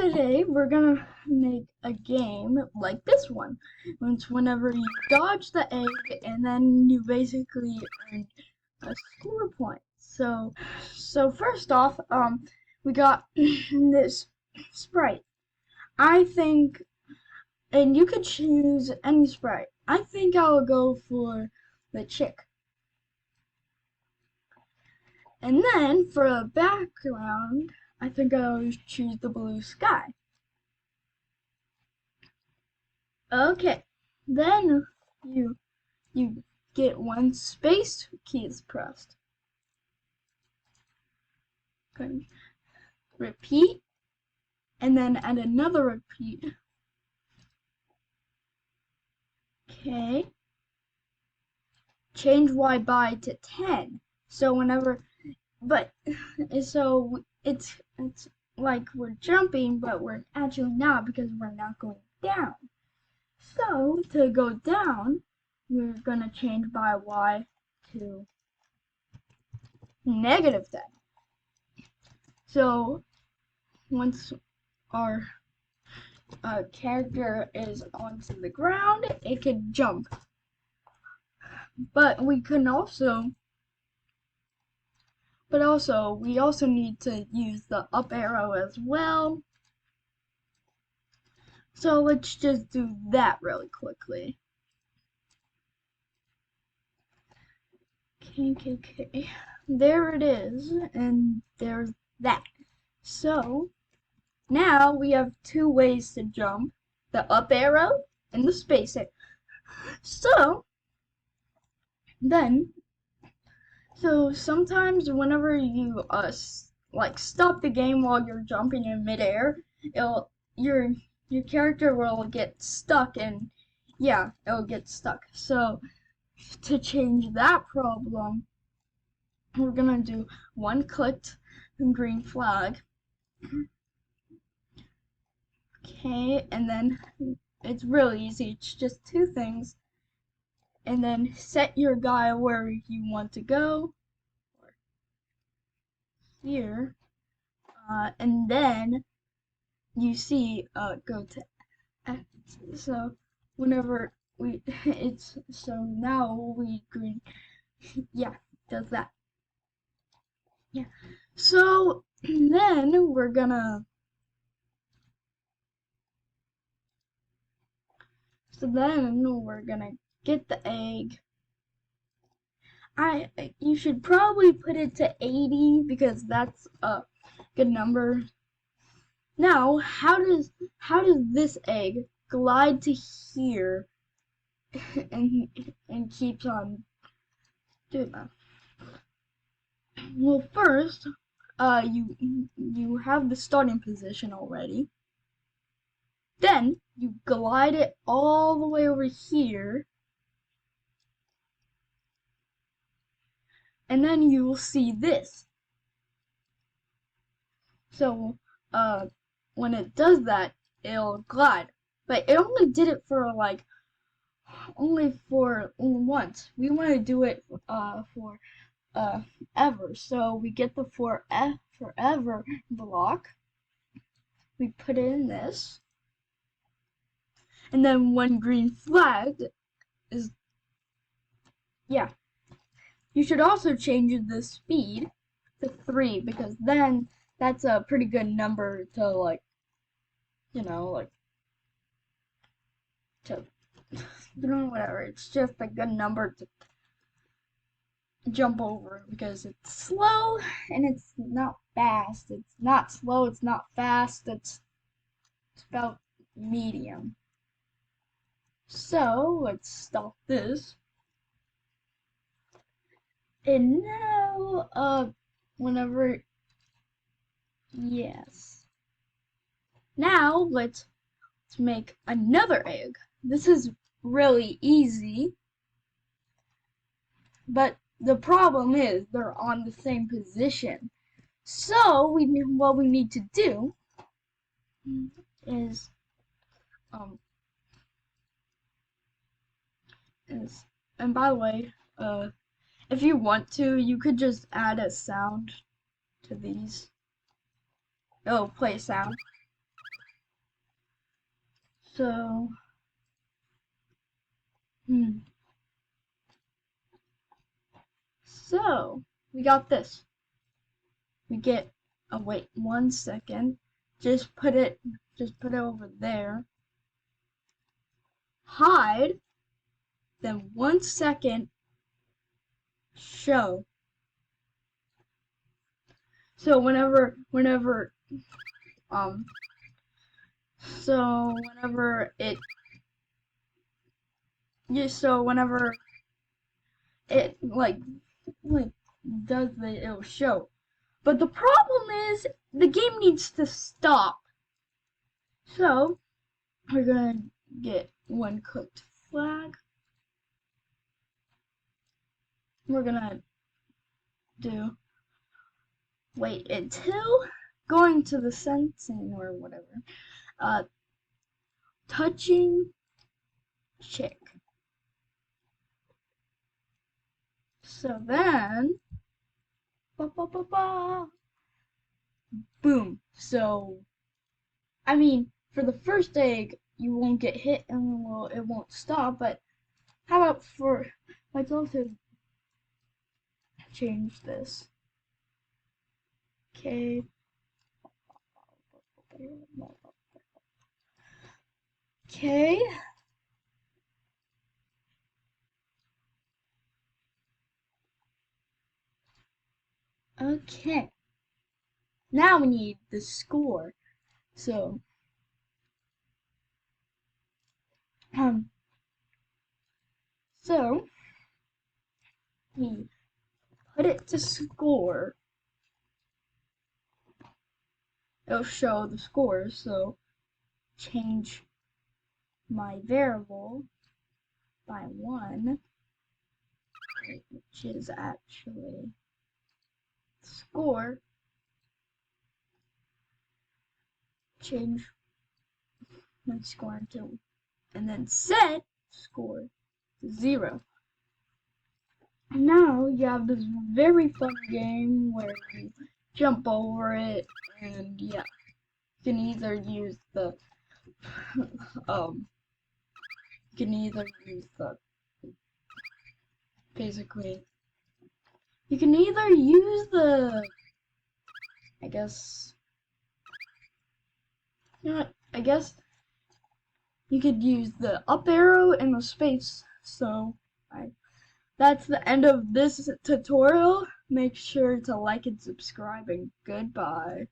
today we're gonna make a game like this one. It's whenever you dodge the egg and then you basically earn a score point. So first off, we got this sprite. I think, and you could choose any sprite. I think I'll go for the chick. And then for a background, I think I'll choose the blue sky. Okay, then you get one space key is pressed. Okay. Repeat, and then add another repeat. Okay. Change Y by to 10. So whenever, but so it's like we're jumping, but we're actually not because we're not going down. So to go down, we're gonna change by Y to -10. So once our character is onto the ground, it can jump. But we can also, we also need to use the up arrow as well. So let's just do that really quickly. Okay. There it is, and there's that. So now we have two ways to jump, the up arrow and the space arrow. So sometimes whenever you like stop the game while you're jumping in midair, your character will get stuck, and yeah, it'll get stuck. So to change that problem, we're gonna do one clicked green flag. Okay, and then it's really easy. It's just two things. And then set your guy where you want to go. Here. And then you see go to X. So whenever now we green, yeah, does that. Yeah. So then we're gonna get the egg. You should probably put it to 80 because that's a good number. Now, how does this egg glide to here and keeps on doing that? Well, first, you have the starting position already. Then you glide it all the way over here. And then you will see this. So, when it does that, it'll glide. But it only did it for only once. We want to do it for ever. So we get the forever block. We put it in this. And then when green flag is, yeah. You should also change the speed to 3 because then that's a pretty good number to whatever. It's just a good number to jump over because it's slow and it's not fast. It's not slow, it's not fast, it's about medium. So let's stop this. And now, yes. Now let's make another egg. This is really easy, but the problem is they're on the same position. So what we need to do is and by the way, if you want to, you could just add a sound to these. Oh, play sound. So, so we got this. We get, oh wait, 1 second. Just put it over there. Hide. Then 1 second. Show. So whenever it whenever it does it'll show. But the problem is the game needs to stop. So we're gonna get one cooked flag. We're gonna do wait until going to the sensing or whatever. Touching chick. So then boom. So I mean for the first egg you won't get hit and it won't stop, but how about for let's also change this. Okay. Okay. Okay. Now we need the score. So so we put it to score. It'll show the scores, so change my variable by 1, which is actually score. Change my score to, and then set score to 0. Now you have this very fun game where you jump over it, and yeah, you can either use the basically you can either use the I guess you could use the up arrow and the space. So that's the end of this tutorial. Make sure to like and subscribe, and goodbye.